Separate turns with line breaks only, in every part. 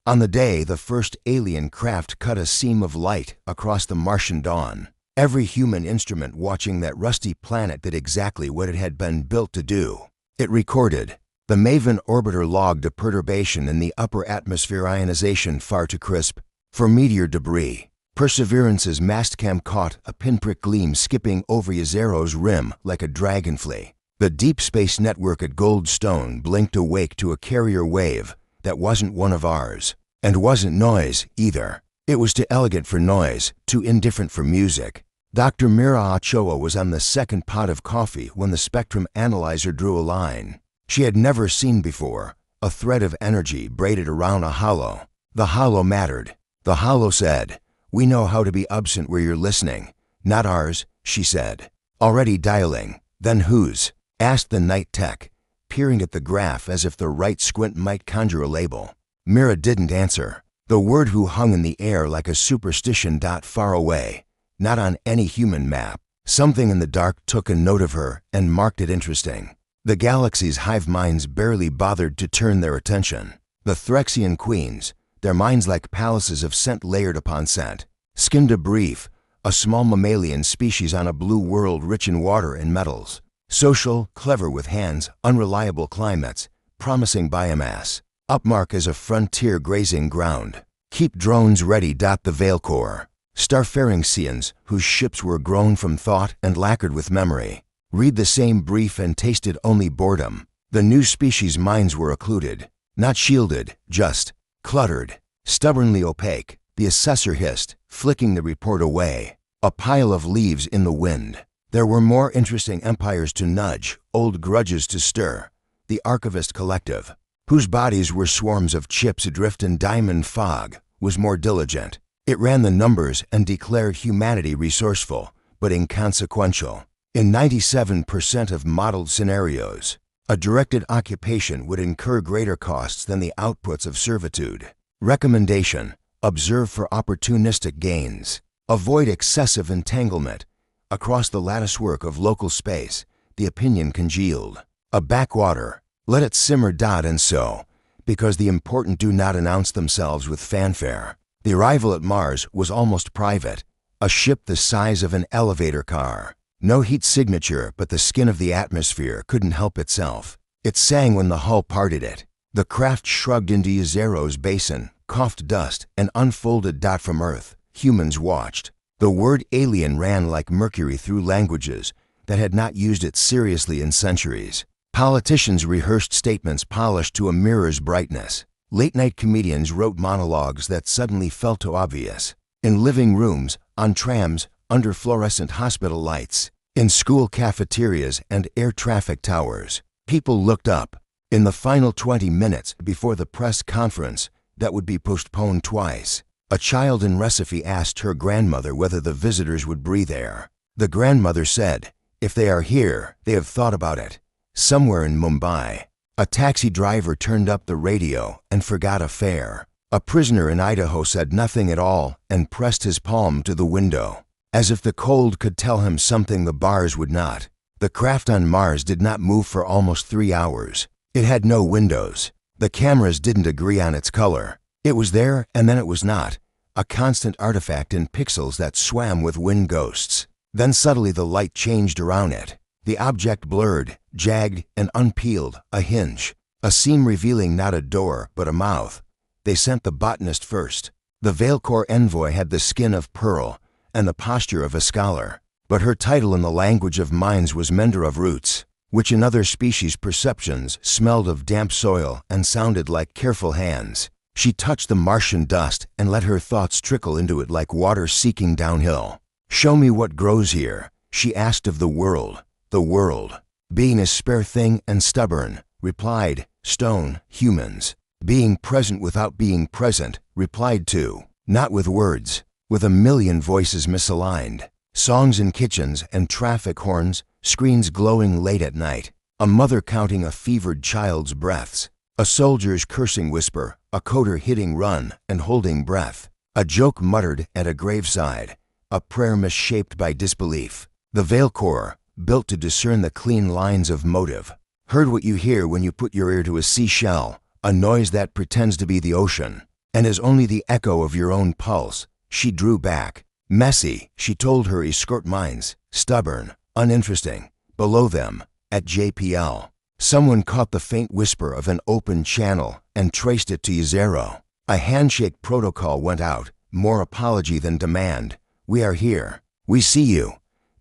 On the day the first alien craft cut a seam of light across the Martian dawn, every human instrument watching that rusty planet did exactly what it had been built to do. It recorded. The Maven orbiter logged a perturbation in the upper atmosphere, ionization far too crisp for meteor debris. Perseverance's mastcam caught a pinprick gleam skipping over Yezero's rim like a dragonfly. The Deep Space Network at Goldstone blinked awake to a carrier wave that wasn't one of ours, and wasn't noise either. It was too elegant for noise, too indifferent for music. Dr. Mira Ochoa was on the second pot of coffee when the spectrum analyzer drew a line she had never seen before, a thread of energy braided around a hollow. The hollow mattered. The hollow said, "We know how to be absent where you're listening. Not ours," she said. "Already dialing." "Then whose?" asked the night tech, peering at the graph as if the right squint might conjure a label. Mira didn't answer. The word "who" hung in the air like a superstition dot far away, not on any human map. Something in the dark took a note of her and marked it interesting. The galaxy's hive minds barely bothered to turn their attention. The Threxian queens, their minds like palaces of scent layered upon scent, skimmed a brief, a small mammalian species on a blue world rich in water and metals. Social, clever with hands, unreliable climates, promising biomass. Upmark as a frontier grazing ground. Keep drones ready. The Veil Corps. Starfaring Seans whose ships were grown from thought and lacquered with memory. Read the same brief and tasted only boredom. The new species' minds were occluded, not shielded, just cluttered, stubbornly opaque. The assessor hissed, flicking the report away. A pile of leaves in the wind. There were more interesting empires to nudge, old grudges to stir. The Archivist Collective, whose bodies were swarms of chips adrift in diamond fog, was more diligent. It ran the numbers and declared humanity resourceful, but inconsequential. In 97% of modeled scenarios, a directed occupation would incur greater costs than the outputs of servitude. Recommendation: observe for opportunistic gains. Avoid excessive entanglement. Across the latticework of local space, the opinion congealed. A backwater. Let it simmer. And so, because the important do not announce themselves with fanfare. The arrival at Mars was almost private. A ship the size of an elevator car. No heat signature, but the skin of the atmosphere couldn't help itself. It sang when the hull parted it. The craft shrugged into Yezero's basin, coughed dust, and unfolded. From Earth, humans watched. The word alien ran like mercury through languages that had not used it seriously in centuries. Politicians rehearsed statements polished to a mirror's brightness. Late-night comedians wrote monologues that suddenly felt too obvious. In living rooms, on trams, under fluorescent hospital lights, in school cafeterias and air traffic towers, people looked up. In the final 20 minutes before the press conference that would be postponed twice, a child in Recife asked her grandmother whether the visitors would breathe air. The grandmother said, "If they are here, they have thought about it." Somewhere in Mumbai, a taxi driver turned up the radio and forgot a fare. A prisoner in Idaho said nothing at all and pressed his palm to the window, as if the cold could tell him something the bars would not. The craft on Mars did not move for almost 3 hours. It had no windows. The cameras didn't agree on its color. It was there and then it was not, a constant artifact in pixels that swam with wind ghosts. Then suddenly the light changed around it. The object blurred, jagged, and unpeeled, a hinge, a seam revealing not a door but a mouth. They sent the botanist first. The Veil Corps envoy had the skin of pearl and the posture of a scholar, but her title in the language of minds was mender of roots, which in other species' perceptions smelled of damp soil and sounded like careful hands. She touched the Martian dust and let her thoughts trickle into it like water seeking downhill. "Show me what grows here," she asked of the world. The world, being a spare thing and stubborn, replied, "Stone, humans." Being present without being present, replied to, not with words, with a million voices misaligned. Songs in kitchens and traffic horns, screens glowing late at night, a mother counting a fevered child's breaths, a soldier's cursing whisper, a coder hitting run and holding breath, a joke muttered at a graveside, a prayer misshaped by disbelief. The Veil Corps, built to discern the clean lines of motive, heard what you hear when you put your ear to a seashell, a noise that pretends to be the ocean. and is only the echo of your own pulse. She drew back. Messy, she told her escort minds, stubborn, uninteresting. Below them, at JPL, someone caught the faint whisper of an open channel and traced it to Yzero. A handshake protocol went out, more apology than demand. We are here. We see you.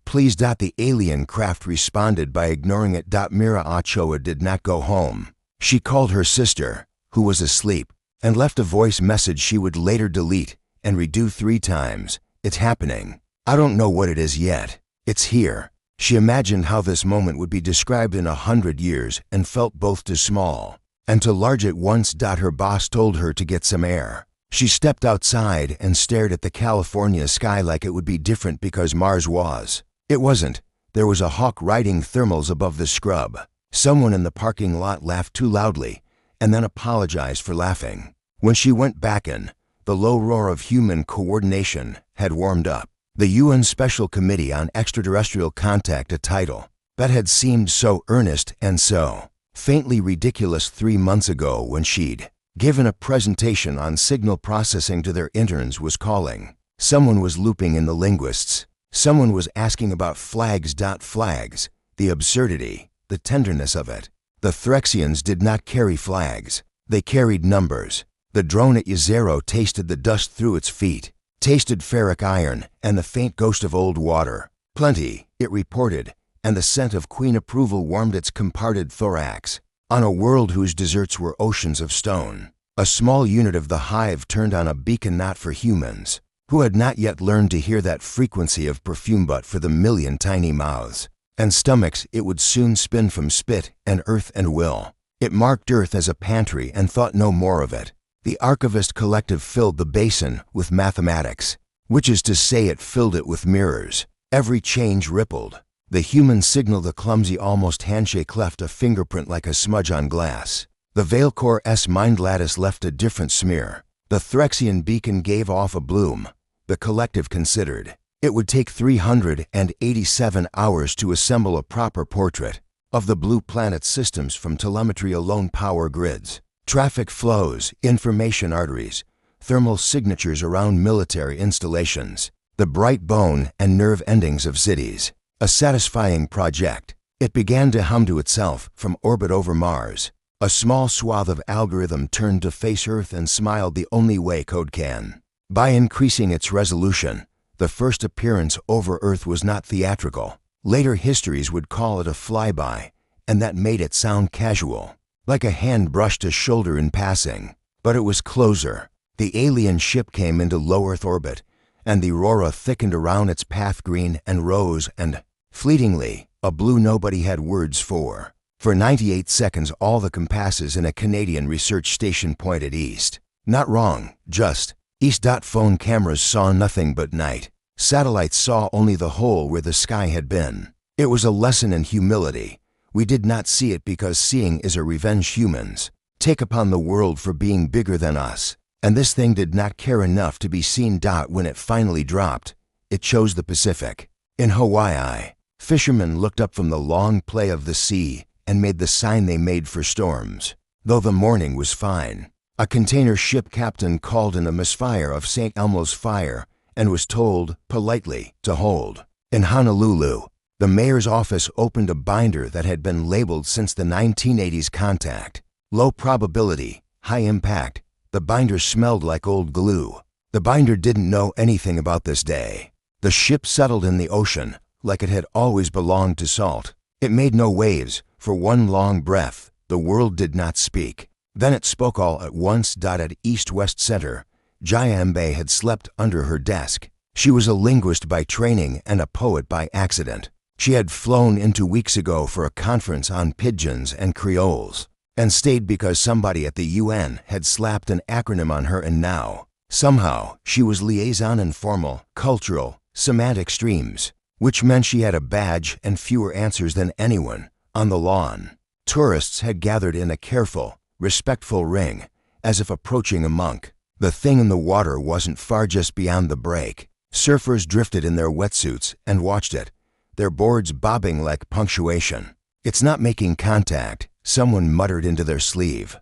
Please. The alien craft responded by ignoring it. Mira Ochoa did not go home. She called her sister, who was asleep, and left a voice message she would later delete and redo 3 times. It's happening. I don't know what it is yet. It's here. She imagined how this moment would be described in 100 years and felt both too small and too large at once. Her boss told her to get some air. She stepped outside and stared at the California sky like it would be different because Mars was. It wasn't. There was a hawk riding thermals above the scrub. Someone in the parking lot laughed too loudly and then apologized for laughing. When she went back in, the low roar of human coordination had warmed up. The UN Special Committee on Extraterrestrial Contact, a title that had seemed so earnest and so faintly ridiculous 3 months ago when she'd given a presentation on signal processing to their interns, was calling. Someone was looping in the linguists. Someone was asking about flags. Flags, the absurdity, the tenderness of it. The Threxians did not carry flags. They carried numbers. The drone at Yzero tasted the dust through its feet, tasted ferric iron and the faint ghost of old water. Plenty, it reported, and the scent of queen approval warmed its comparted thorax. On a world whose deserts were oceans of stone, a small unit of the hive turned on a beacon not for humans, who had not yet learned to hear that frequency of perfume, but for the million tiny mouths and stomachs it would soon spin from spit and earth and will. It marked Earth as a pantry and thought no more of it. The archivist collective filled the basin with mathematics, which is to say it filled it with mirrors. Every change rippled. The human signal, the clumsy almost handshake, left a fingerprint like a smudge on glass. The Veilcore's mind lattice left a different smear. The Threxian beacon gave off a bloom. The collective considered. It would take 387 hours to assemble a proper portrait of the blue planet systems from telemetry alone, power grids, traffic flows, information arteries, thermal signatures around military installations, the bright bone and nerve endings of cities. A satisfying project. It began to hum to itself from orbit over Mars. A small swath of algorithm turned to face Earth and smiled the only way code can. By increasing its resolution, the first appearance over Earth was not theatrical. Later histories would call it a flyby, and that made it sound casual, like a hand brushed a shoulder in passing. But it was closer. The alien ship came into low Earth orbit, and the aurora thickened around its path, green and rose and, fleetingly, a blue nobody had words for. For 98 seconds all the compasses in a Canadian research station pointed east. Not wrong, just east. Phone cameras saw nothing but night. Satellites saw only the hole where the sky had been. It was a lesson in humility. We did not see it because seeing is a revenge humans take upon the world for being bigger than us. And this thing did not care enough to be seen. When it finally dropped, it chose the Pacific. In Hawaii, fishermen looked up from the long play of the sea and made the sign they made for storms, though the morning was fine. A container ship captain called in a misfire of St. Elmo's fire and was told, politely, to hold. In Honolulu, the mayor's office opened a binder that had been labeled since the 1980s contact. Low probability, high impact. The binder smelled like old glue. The binder didn't know anything about this day. The ship settled in the ocean like it had always belonged to salt. It made no waves. For one long breath, the world did not speak. Then it spoke all at once. At East-West Center, Jaya Mbe had slept under her desk. She was a linguist by training and a poet by accident. She had flown into weeks ago for a conference on pigeons and creoles, and stayed because somebody at the UN had slapped an acronym on her, and now, somehow, she was liaison in formal, cultural, semantic streams, which meant she had a badge and fewer answers than anyone on the lawn. Tourists had gathered in a careful, respectful ring, as if approaching a monk. The thing in the water wasn't far, just beyond the break. Surfers drifted in their wetsuits and watched it, their boards bobbing like punctuation. "It's not making contact," someone muttered into their sleeve.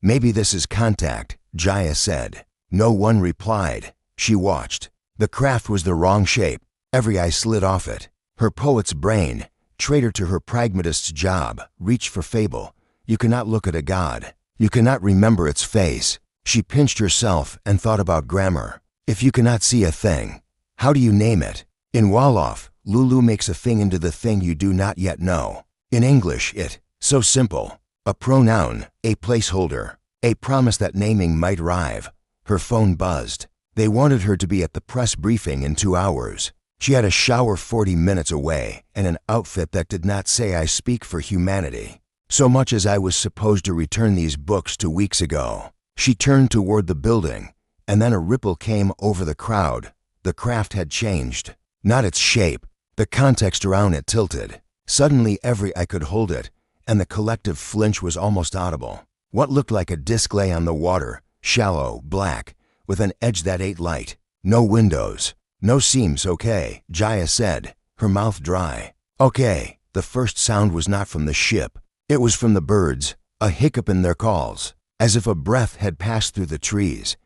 Maybe this is contact, Jaya said. No one replied. She watched. The craft was the wrong shape. Every eye slid off it. Her poet's brain, traitor to her pragmatist's job, reached for fable. You cannot look at a god. You cannot remember its face. She pinched herself and thought about grammar. If you cannot see a thing, how do you name it? In Wolof, Lulu makes a thing into the thing you do not yet know. In English, so simple. A pronoun, a placeholder, a promise that naming might arrive. Her phone buzzed. They wanted her to be at the press briefing in 2 hours. She had a shower 40 minutes away and an outfit that did not say I speak for humanity. So much as I was supposed to return these books 2 weeks ago. She turned toward the building, and then a ripple came over the crowd. The craft had changed. Not its shape. The context around it tilted. Suddenly every eye could hold it, and the collective flinch was almost audible. What looked like a disc lay on the water, shallow, black, with an edge that ate light. No windows. No seams, okay, Jaya said, her mouth dry. Okay, the first sound was not from the ship. It was from the birds, a hiccup in their calls, as if a breath had passed through the trees.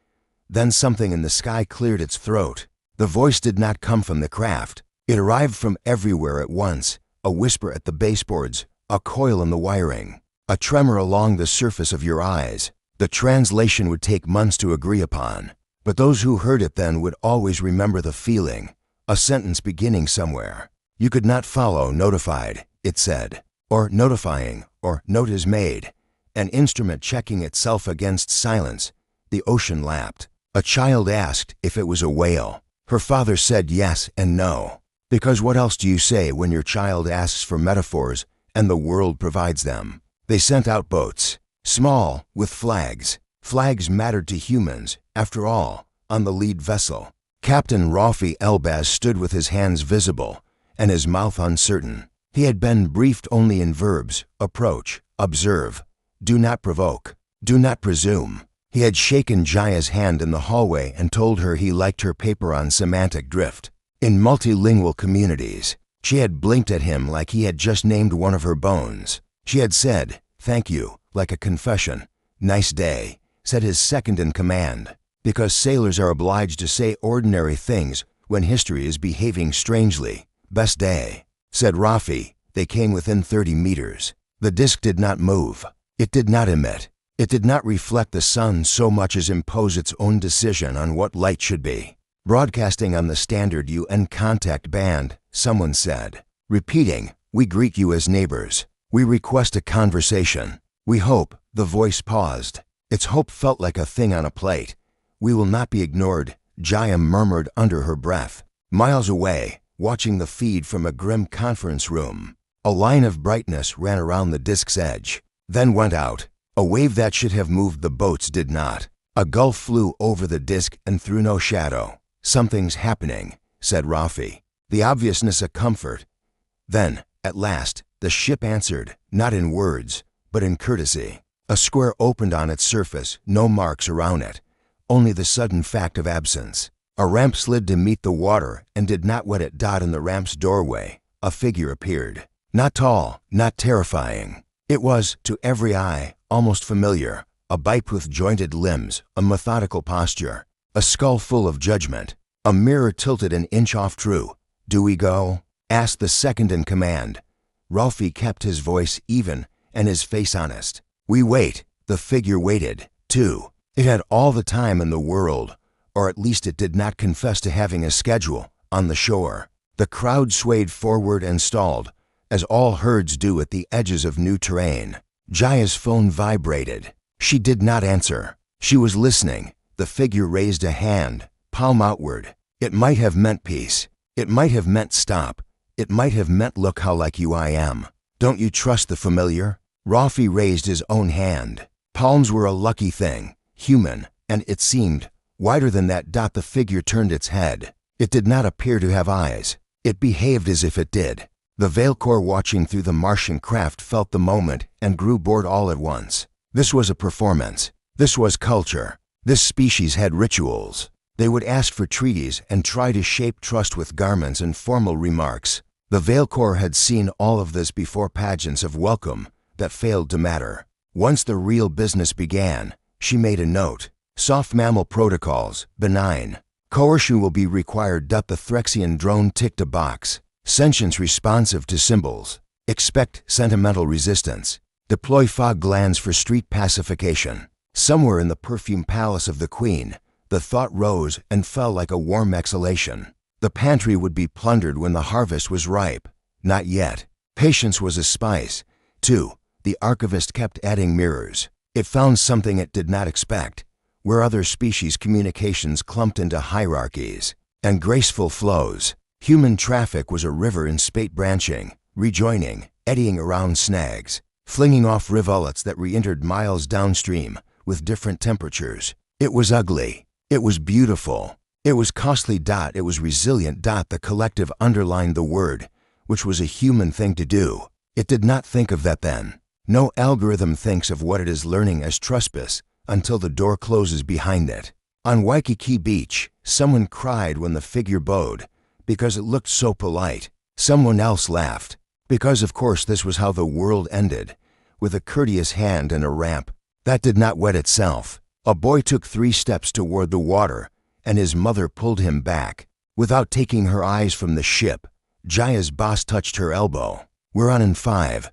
Then something in the sky cleared its throat. The voice did not come from the craft. It arrived from everywhere at once, a whisper at the baseboards, a coil in the wiring, a tremor along the surface of your eyes. The translation would take months to agree upon, but those who heard it then would always remember the feeling, a sentence beginning somewhere. You could not follow notified, it said, or notifying, or note is made, an instrument checking itself against silence. The ocean lapped. A child asked if it was a whale. Her father said yes and no. Because what else do you say when your child asks for metaphors and the world provides them? They sent out boats, small, with flags. Flags mattered to humans, after all, on the lead vessel. Captain Rafi Elbaz stood with his hands visible and his mouth uncertain. He had been briefed only in verbs: approach, observe, do not provoke, do not presume. He had shaken Jaya's hand in the hallway and told her he liked her paper on semantic drift. In multilingual communities, she had blinked at him like he had just named one of her bones. She had said, thank you, like a confession. Nice day, said his second in command, because sailors are obliged to say ordinary things when history is behaving strangely. Best day, said Rafi. They came within 30 meters. The disc did not move. It did not emit. It did not reflect the sun so much as impose its own decision on what light should be. Broadcasting on the standard UN contact band, someone said. Repeating, we greet you as neighbors. We request a conversation. We hope. The voice paused. Its hope felt like a thing on a plate. We will not be ignored, Jaya murmured under her breath. Miles away, watching the feed from a grim conference room, a line of brightness ran around the disk's edge, then went out. A wave that should have moved the boats did not. A gull flew over the disk and threw no shadow. Something's happening, said Rafi, the obviousness a comfort. Then, at last, the ship answered, not in words, but in courtesy. A square opened on its surface, no marks around it, only the sudden fact of absence. A ramp slid to meet the water and did not wet it. In the ramp's doorway, a figure appeared. Not tall, not terrifying. It was, to every eye, almost familiar. A biped with jointed limbs, a methodical posture, a skull full of judgment. A mirror tilted an inch off true. Do we go? Asked the second in command. Ralphie kept his voice even and his face honest. We wait. The figure waited, too. It had all the time in the world, or at least it did not confess to having a schedule, on the shore. The crowd swayed forward and stalled, as all herds do at the edges of new terrain. Jaya's phone vibrated. She did not answer. She was listening. The figure raised a hand, palm outward. It might have meant peace. It might have meant stop. It might have meant look how like you I am. Don't you trust the familiar? Rafi raised his own hand. Palms were a lucky thing, human, and it seemed, wider than that. The figure turned its head. It did not appear to have eyes. It behaved as if it did. The Veilcore watching through the Martian craft felt the moment and grew bored all at once. This was a performance. This was culture. This species had rituals. They would ask for treaties and try to shape trust with garments and formal remarks. The Veilcore had seen all of this before pageants of welcome that failed to matter. Once the real business began, she made a note. Soft mammal protocols, benign. Coercion will be required. The Threxian drone ticked a box. Sentience responsive to symbols. Expect sentimental resistance. Deploy fog glands for street pacification. Somewhere in the perfume palace of the queen, the thought rose and fell like a warm exhalation. The pantry would be plundered when the harvest was ripe. Not yet. Patience was a spice. 2. The archivist kept adding mirrors. It found something it did not expect, where other species' communications clumped into hierarchies and graceful flows. Human traffic was a river in spate, branching, rejoining, eddying around snags, flinging off rivulets that re-entered miles downstream with different temperatures. It was ugly. It was beautiful. It was costly. It was resilient. The collective underlined the word, which was a human thing to do. It did not think of that then. No algorithm thinks of what it is learning as trespass until the door closes behind it. On Waikiki Beach, someone cried when the figure bowed because it looked so polite. Someone else laughed because, of course, this was how the world ended, with a courteous hand and a ramp. That did not wet itself. A boy took 3 steps toward the water, and his mother pulled him back. Without taking her eyes from the ship, Jaya's boss touched her elbow. "We're on in 5,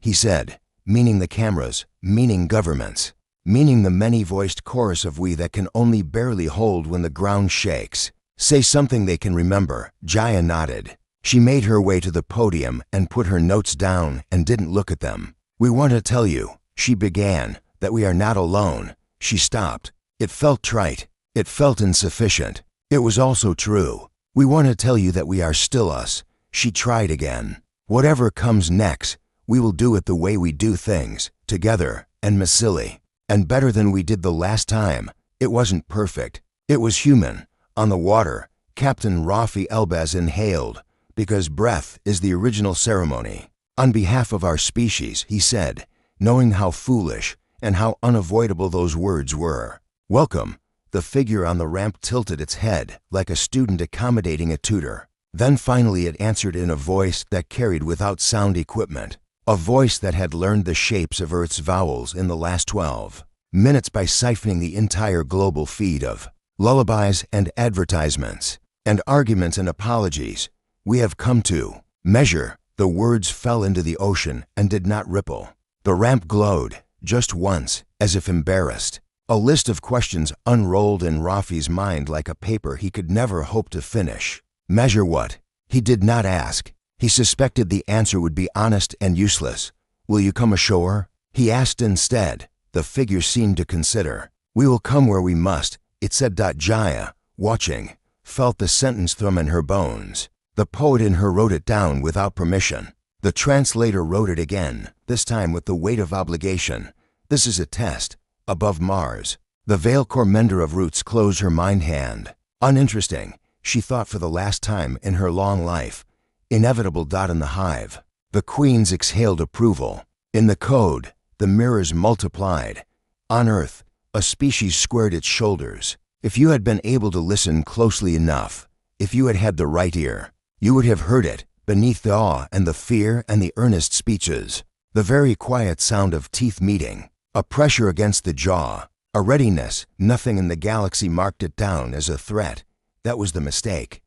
he said, meaning the cameras, meaning governments, meaning the many-voiced chorus of we that can only barely hold when the ground shakes. Say something they can remember." Jaya nodded. She made her way to the podium and put her notes down and didn't look at them. "We want to tell you," she began, "that we are not alone." She stopped. It felt trite. It felt insufficient. It was also true. "We want to tell you that we are still us." She tried again. "Whatever comes next, we will do it the way we do things, together, and silly, and better than we did the last time." It wasn't perfect. It was human. On the water, Captain Rafi Elbaz inhaled, because breath is the original ceremony. "On behalf of our species," he said, knowing how foolish and how unavoidable those words were. "Welcome." The figure on the ramp tilted its head like a student accommodating a tutor. Then finally it answered in a voice that carried without sound equipment. A voice that had learned the shapes of Earth's vowels in the last 12 minutes by siphoning the entire global feed of lullabies and advertisements and arguments and apologies. "We have come to measure." The words fell into the ocean and did not ripple. The ramp glowed, just once, as if embarrassed. A list of questions unrolled in Rafi's mind like a paper he could never hope to finish. Measure what? He did not ask. He suspected the answer would be honest and useless. "Will you come ashore?" he asked instead. The figure seemed to consider. "We will come where we must," it said. Jaya, watching, felt the sentence thrum in her bones. The poet in her wrote it down without permission. The translator wrote it again, this time with the weight of obligation. "This is a test. Above Mars." The Veilcore mender of roots closed her mind hand. Uninteresting, she thought for the last time in her long life. Inevitable. In the hive, the queens exhaled approval. In the code, the mirrors multiplied. On Earth, a species squared its shoulders. If you had been able to listen closely enough, if you had had the right ear, you would have heard it, beneath the awe and the fear and the earnest speeches. The very quiet sound of teeth meeting, a pressure against the jaw, a readiness. Nothing in the galaxy marked it down as a threat. That was the mistake.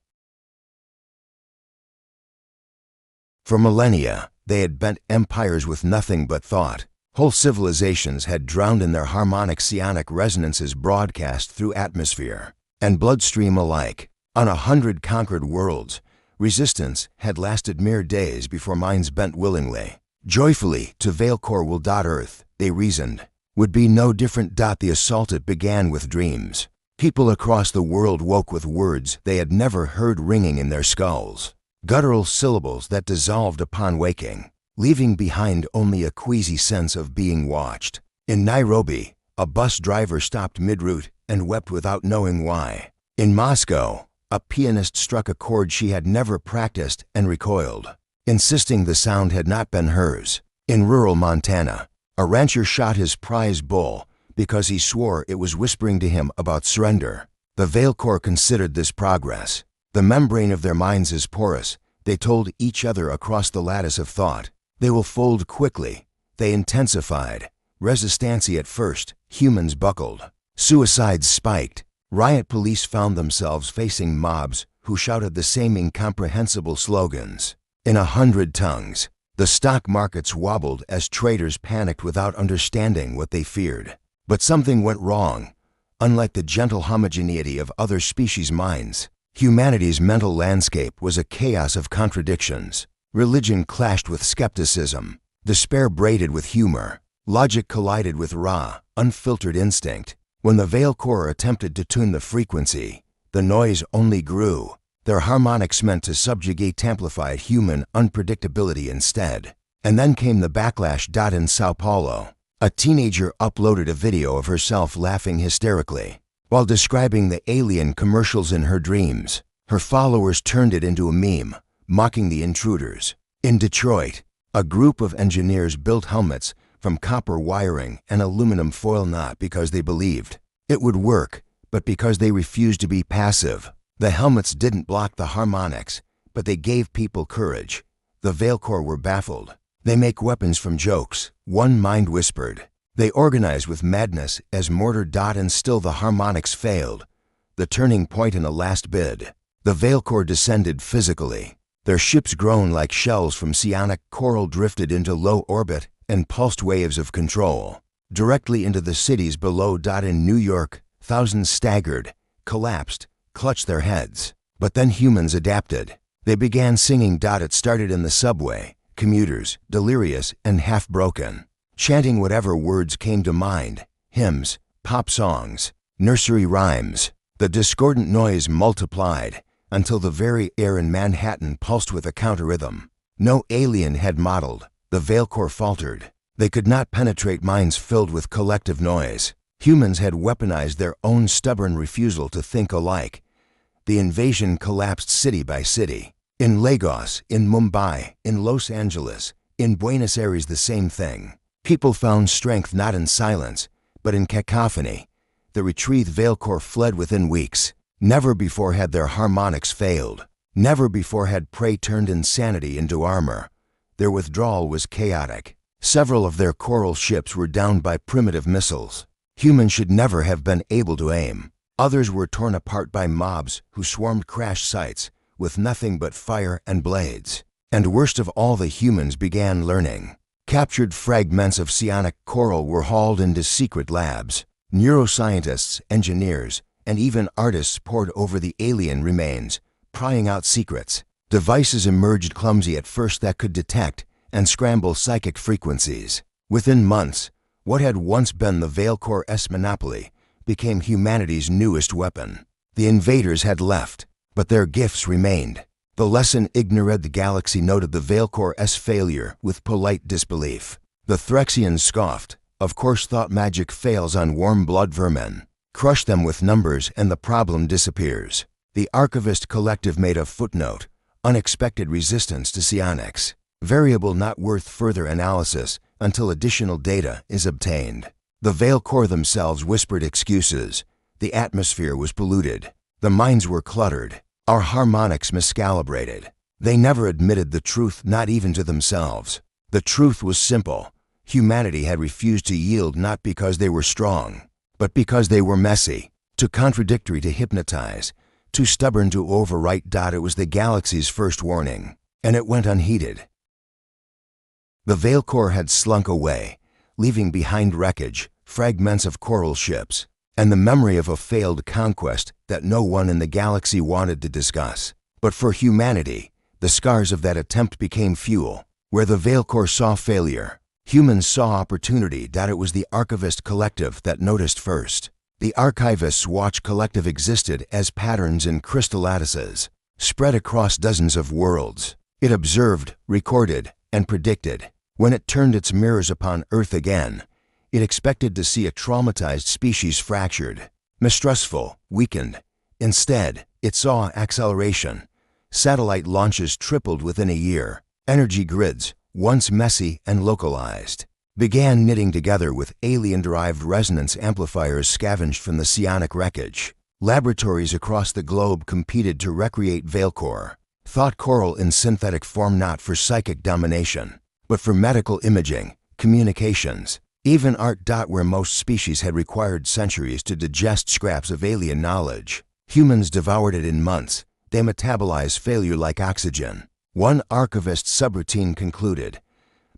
For millennia, they had bent empires with nothing but thought. Whole civilizations had drowned in their harmonic psionic resonances broadcast through atmosphere and bloodstream alike. On 100 conquered worlds, resistance had lasted mere days before minds bent willingly. Joyfully to Veilcore will. Earth, they reasoned, would be no different. The assault it began with dreams. People across the world woke with words they had never heard ringing in their skulls. Guttural syllables that dissolved upon waking, leaving behind only a queasy sense of being watched. In Nairobi, a bus driver stopped mid-route and wept without knowing why. In Moscow, a pianist struck a chord she had never practiced and recoiled, insisting the sound had not been hers. In rural Montana, a rancher shot his prize bull because he swore it was whispering to him about surrender. The Veilcore considered this progress. The membrane of their minds is porous, they told each other across the lattice of thought. They will fold quickly. They intensified, Resistancy at first, humans buckled. Suicides spiked. Riot police found themselves facing mobs who shouted the same incomprehensible slogans. In 100 tongues, the stock markets wobbled as traders panicked without understanding what they feared. But something went wrong. Unlike the gentle homogeneity of other species' minds, humanity's mental landscape was a chaos of contradictions. Religion clashed with skepticism. Despair braided with humor. Logic collided with raw, unfiltered instinct. When the Veil Corps attempted to tune the frequency, the noise only grew. Their harmonics meant to subjugate amplified human unpredictability instead. And then came the backlash. In Sao Paulo, a teenager uploaded a video of herself laughing hysterically. While describing the alien commercials in her dreams, her followers turned it into a meme, mocking the intruders. In Detroit, a group of engineers built helmets from copper wiring and aluminum foil not because they believed it would work, but because they refused to be passive. The helmets didn't block the harmonics, but they gave people courage. The Veil Corps were baffled. They make weapons from jokes, one mind whispered. They organize with madness as mortar. And still the harmonics failed. The turning point in a last bid. The Veil Corps descended physically. Their ships grown like shells from psionic coral drifted into low orbit and pulsed waves of control. Directly into the cities below. In New York, thousands staggered, collapsed, clutched their heads. But then humans adapted. They began singing. It started in the subway, commuters, delirious and half-broken, chanting whatever words came to mind, hymns, pop songs, nursery rhymes. The discordant noise multiplied until the very air in Manhattan pulsed with a counter-rhythm. No alien had modeled. The Veil Corps faltered. They could not penetrate minds filled with collective noise. Humans had weaponized their own stubborn refusal to think alike. The invasion collapsed city by city. In Lagos, in Mumbai, in Los Angeles, in Buenos Aires, the same thing. People found strength not in silence, but in cacophony. The retrieved Veil Corps fled within weeks. Never before had their harmonics failed. Never before had prey turned insanity into armor. Their withdrawal was chaotic. Several of their coral ships were downed by primitive missiles. Humans should never have been able to aim. Others were torn apart by mobs who swarmed crash sites with nothing but fire and blades. And worst of all, the humans began learning. Captured fragments of psionic coral were hauled into secret labs. Neuroscientists, engineers, and even artists pored over the alien remains, prying out secrets. Devices emerged clumsy at first that could detect and scramble psychic frequencies. Within months, what had once been the Veil Corps' monopoly became humanity's newest weapon. The invaders had left, but their gifts remained. The lesson ignored. The galaxy noted the Veil Corps' failure with polite disbelief. The Threxians scoffed. Of course, thought magic fails on warm-blood vermin. Crush them with numbers and the problem disappears. The Archivist Collective made a footnote. Unexpected resistance to psionics. Variable not worth further analysis until additional data is obtained. The Veil Corps themselves whispered excuses. The atmosphere was polluted. The minds were cluttered. Our harmonics miscalibrated. They never admitted the truth, not even to themselves. The truth was simple. Humanity had refused to yield not because they were strong, but because they were messy, too contradictory to hypnotize, too stubborn to overwrite. It was the galaxy's first warning, and it went unheeded. The Veil Corps had slunk away, leaving behind wreckage, fragments of coral ships, and the memory of a failed conquest that no one in the galaxy wanted to discuss. But for humanity, the scars of that attempt became fuel. Where the Veil Corps saw failure, humans saw opportunity. It was the Archivist Collective that noticed first. The Archivists' Watch Collective existed as patterns in crystal lattices, spread across dozens of worlds. It observed, recorded, and predicted. When it turned its mirrors upon Earth again, it expected to see a traumatized species fractured, mistrustful, weakened. Instead, it saw acceleration. Satellite launches tripled within a year. Energy grids, once messy and localized, began knitting together with alien-derived resonance amplifiers scavenged from the psionic wreckage. Laboratories across the globe competed to recreate Veil Corps. Thought coral in synthetic form not for psychic domination, but for medical imaging, communications, Even art. Where most species had required centuries to digest scraps of alien knowledge, humans devoured it in months. They metabolize failure like oxygen. One archivist subroutine concluded.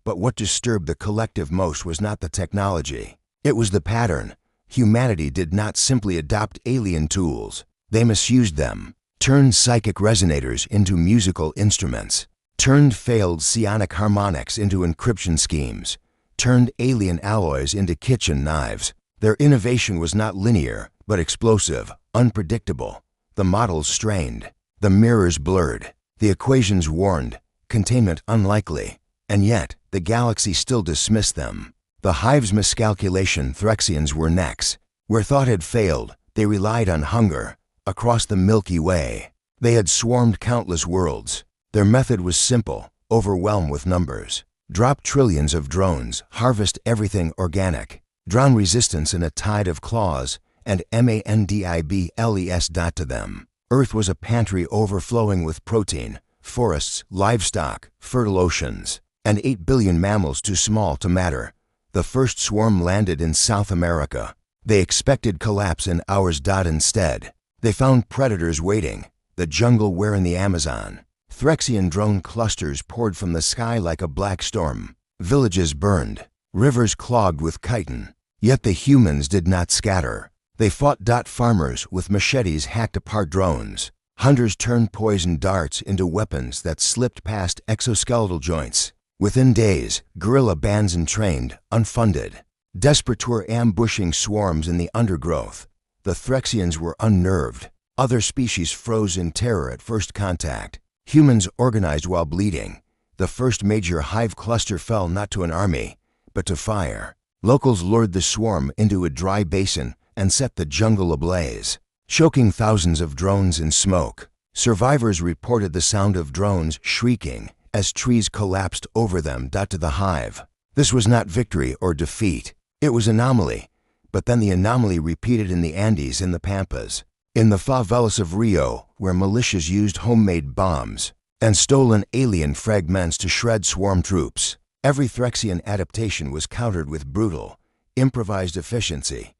But what disturbed the collective most was not the technology. It was the pattern. Humanity did not simply adopt alien tools. They misused them, turned psychic resonators into musical instruments, turned failed psionic harmonics into encryption schemes, turned alien alloys into kitchen knives. Their innovation was not linear, but explosive, unpredictable. The models strained, the mirrors blurred, the equations warned, containment unlikely. And yet, the galaxy still dismissed them. The hive's miscalculation. Threxians were next. Where thought had failed, they relied on hunger. Across the Milky Way, they had swarmed countless worlds. Their method was simple: overwhelm with numbers. Drop trillions of drones, harvest everything organic, drown resistance in a tide of claws, and mandibles. To them, Earth was a pantry overflowing with protein, forests, livestock, fertile oceans, and 8 billion mammals too small to matter. The first swarm landed in South America. They expected collapse in hours. Instead, they found predators waiting, the jungle where in the Amazon. Threxian drone clusters poured from the sky like a black storm. Villages burned, rivers clogged with chitin. Yet the humans did not scatter. They fought. Farmers with machetes hacked apart drones. Hunters turned poison darts into weapons that slipped past exoskeletal joints. Within days, guerrilla bands entrained, unfunded, desperate were ambushing swarms in the undergrowth. The Threxians were unnerved. Other species froze in terror at first contact. Humans organized while bleeding. The first major hive cluster fell not to an army, but to fire. Locals lured the swarm into a dry basin and set the jungle ablaze, choking thousands of drones in smoke. Survivors reported the sound of drones shrieking as trees collapsed over them. To the hive, this was not victory or defeat. It was anomaly. But then the anomaly repeated in the Andes and the Pampas, in the favelas of Rio, where militias used homemade bombs and stolen alien fragments to shred swarm troops. Every Threxian adaptation was countered with brutal, improvised efficiency.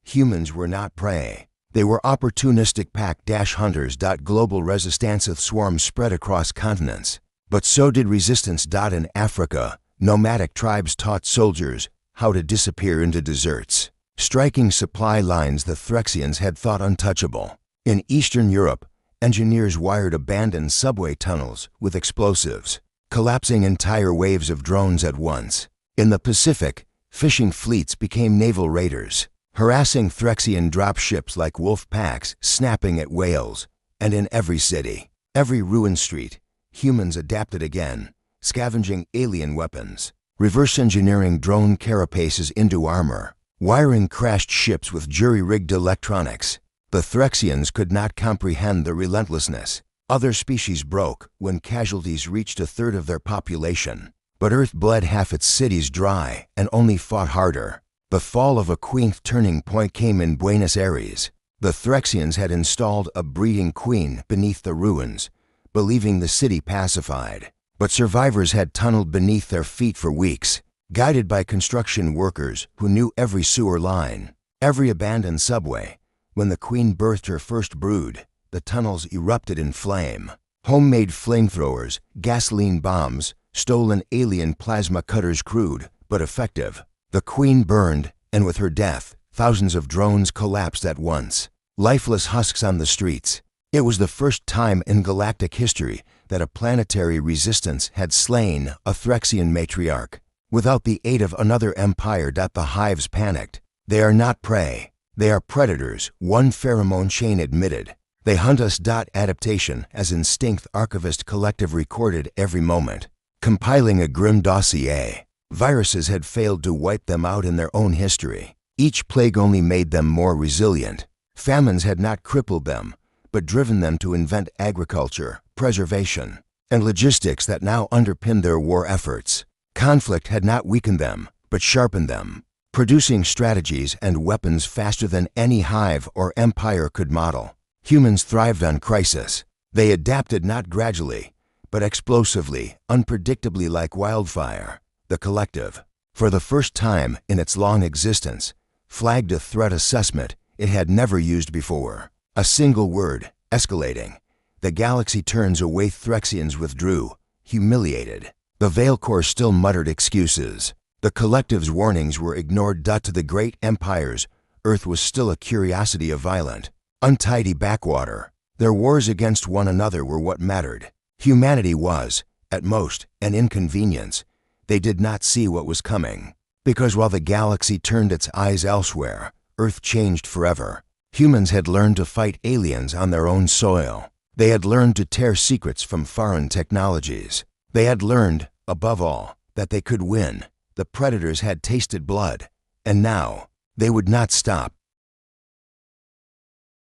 Humans were not prey. They were opportunistic pack-hunters. Global resistance of swarms spread across continents. But so did resistance. In Africa, nomadic tribes taught soldiers how to disappear into deserts, striking supply lines the Threxians had thought untouchable. In Eastern Europe, engineers wired abandoned subway tunnels with explosives, collapsing entire waves of drones at once. In the Pacific, fishing fleets became naval raiders, harassing Threxian dropships like wolf packs, snapping at whales. And in every city, every ruined street, humans adapted again, scavenging alien weapons, reverse engineering drone carapaces into armor, wiring crashed ships with jury-rigged electronics. The Threxians could not comprehend the relentlessness. Other species broke when casualties reached a third of their population. But Earth bled half its cities dry and only fought harder. The fall of a queenth turning point came in Buenos Aires. The Threxians had installed a breeding queen beneath the ruins, believing the city pacified. But survivors had tunneled beneath their feet for weeks, guided by construction workers who knew every sewer line, every abandoned subway. When the queen birthed her first brood, the tunnels erupted in flame. Homemade flamethrowers, gasoline bombs, stolen alien plasma cutters, crude but effective. The queen burned, and with her death, thousands of drones collapsed at once, lifeless husks on the streets. It was the first time in galactic history that a planetary resistance had slain a Threxian matriarch. Without the aid of another empire. The hives panicked. They are not prey. They are predators, one pheromone chain admitted. They hunt us. Adaptation as instinct. Archivist collective recorded every moment, compiling a grim dossier. Viruses had failed to wipe them out in their own history. Each plague only made them more resilient. Famines had not crippled them, but driven them to invent agriculture, preservation, and logistics that now underpin their war efforts. Conflict had not weakened them, but sharpened them, producing strategies and weapons faster than any hive or empire could model. Humans thrived on crisis. They adapted not gradually, but explosively, unpredictably like wildfire. The collective, For the first time in its long existence, flagged a threat assessment it had never used before. A single word, escalating. The galaxy turns away. Threxians withdrew, humiliated. The Veil Corps still muttered excuses. The collective's warnings were ignored. To the great empires, Earth was still a curiosity of violent, untidy backwater. Their wars against one another were what mattered. Humanity was, at most, an inconvenience. They did not see what was coming. Because while the galaxy turned its eyes elsewhere, Earth changed forever. Humans had learned to fight aliens on their own soil. They had learned to tear secrets from foreign technologies. They had learned, above all, that they could win. The predators had tasted blood, and now they would not stop.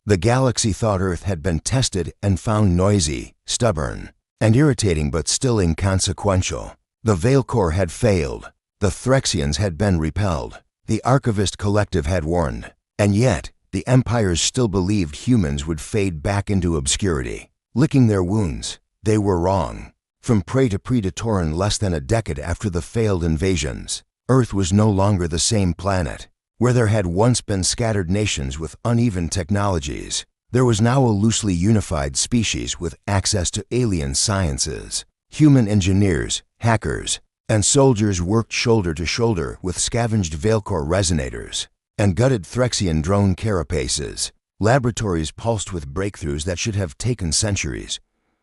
The galaxy thought Earth had been tested and found noisy, stubborn, and irritating, but still inconsequential. The Veil Corps had failed. The Threxians had been repelled. The Archivist Collective had warned. And yet, the empires still believed humans would fade back into obscurity. Licking their wounds, they were wrong. From prey to predator in less than a decade after the failed invasions, Earth was no longer the same planet. Where there had once been scattered nations with uneven technologies, there was now a loosely unified species with access to alien sciences. Human engineers, hackers, and soldiers worked shoulder to shoulder with scavenged Veil Corps resonators and gutted Threxian drone carapaces. Laboratories pulsed with breakthroughs that should have taken centuries.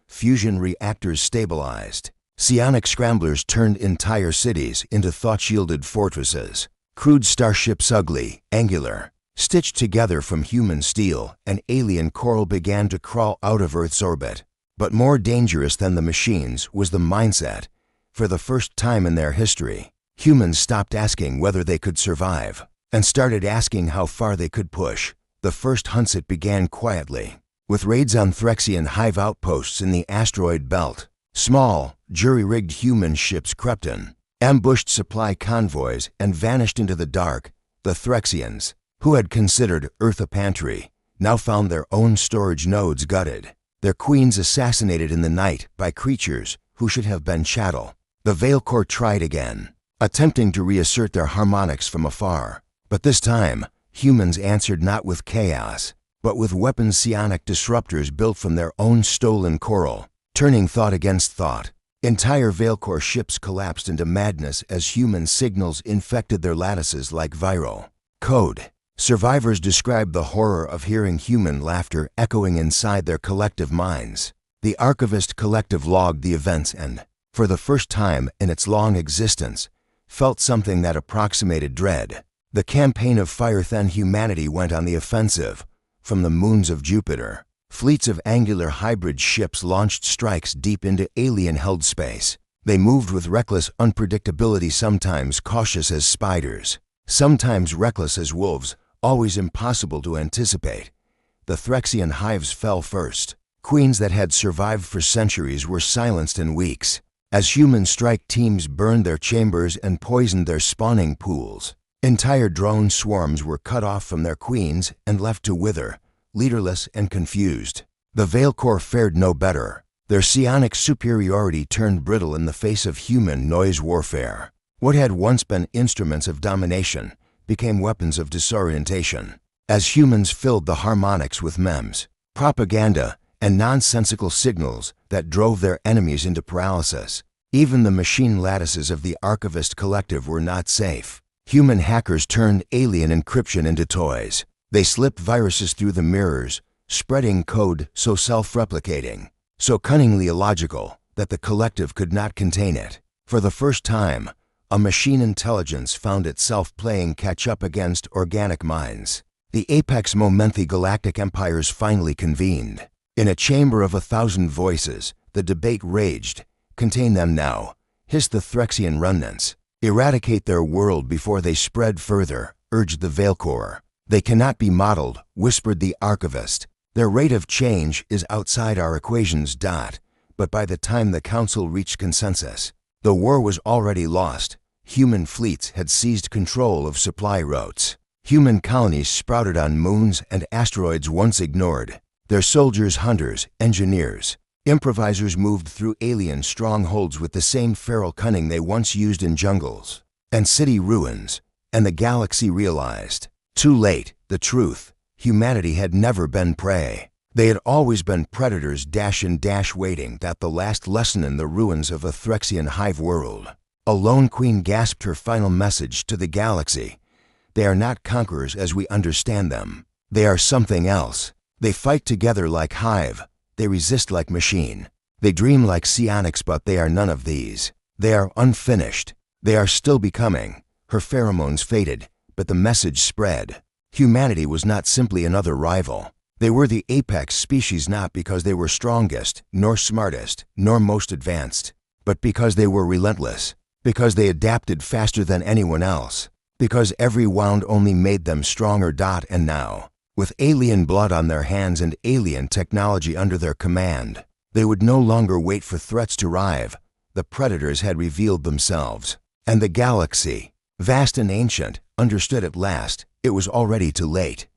Fusion reactors stabilized. Psionic scramblers turned entire cities into thought-shielded fortresses. Crude starships, ugly, angular, stitched together from human steel, and alien coral began to crawl out of Earth's orbit. But more dangerous than the machines was the mindset. For the first time in their history, humans stopped asking whether they could survive and started asking how far they could push. The first hunts began quietly, with raids on Threxian hive outposts in the asteroid belt. Small, jury-rigged human ships crept in, ambushed supply convoys, and vanished into the dark. The Threxians, who had considered Earth a pantry, now found their own storage nodes gutted, their queens assassinated in the night by creatures who should have been chattel. The Veil Corps tried again, attempting to reassert their harmonics from afar. But this time, humans answered not with chaos, but with weapons, psionic disruptors built from their own stolen coral, turning thought against thought. Entire Veil Corps ships collapsed into madness as human signals infected their lattices like viral code. Survivors described the horror of hearing human laughter echoing inside their collective minds. The Archivist Collective logged the events and, for the first time in its long existence, felt something that approximated dread. The campaign of fire. Then humanity went on the offensive. From the moons of Jupiter, fleets of angular hybrid ships launched strikes deep into alien-held space. They moved with reckless unpredictability, sometimes cautious as spiders, sometimes reckless as wolves, always impossible to anticipate. The Threxian hives fell first. Queens that had survived for centuries were silenced in weeks, as human strike teams burned their chambers and poisoned their spawning pools. Entire drone swarms were cut off from their queens and left to wither, leaderless and confused. The Veil Corps fared no better. Their psionic superiority turned brittle in the face of human noise warfare. What had once been instruments of domination became weapons of disorientation. As humans filled the harmonics with memes, propaganda, and nonsensical signals that drove their enemies into paralysis, even the machine lattices of the Archivist Collective were not safe. Human hackers turned alien encryption into toys. They slipped viruses through the mirrors, spreading code so self-replicating, so cunningly illogical, that the collective could not contain it. For the first time, a machine intelligence found itself playing catch-up against organic minds. The apex momenthi galactic empires finally convened. In a chamber of 1,000 voices, the debate raged. Contain them now, hissed the Threxian remnants. Eradicate their world before they spread further, urged the Veil Corps. They cannot be modeled, whispered the Archivist. Their rate of change is outside our equations. But by the time the Council reached consensus, the war was already lost. Human fleets had seized control of supply routes. Human colonies sprouted on moons and asteroids once ignored. Their soldiers, hunters, engineers, improvisers moved through alien strongholds with the same feral cunning they once used in jungles. and city ruins, and the galaxy realized. Too late, the truth. Humanity had never been prey. They had always been predators waiting. That the last lesson in the ruins of a Threxian hive world. A lone queen gasped her final message to the galaxy. They are not conquerors as we understand them. They are something else. They fight together like hive. They resist like machine. They dream like psionics, but they are none of these. They are unfinished. They are still becoming. Her pheromones faded, but the message spread. Humanity was not simply another rival. They were the apex species, not because they were strongest, nor smartest, nor most advanced, but because they were relentless, because they adapted faster than anyone else, because every wound only made them stronger. And now, with alien blood on their hands and alien technology under their command, they would no longer wait for threats to arrive. The predators had revealed themselves, and the galaxy, vast and ancient, understood at last. It was already too late.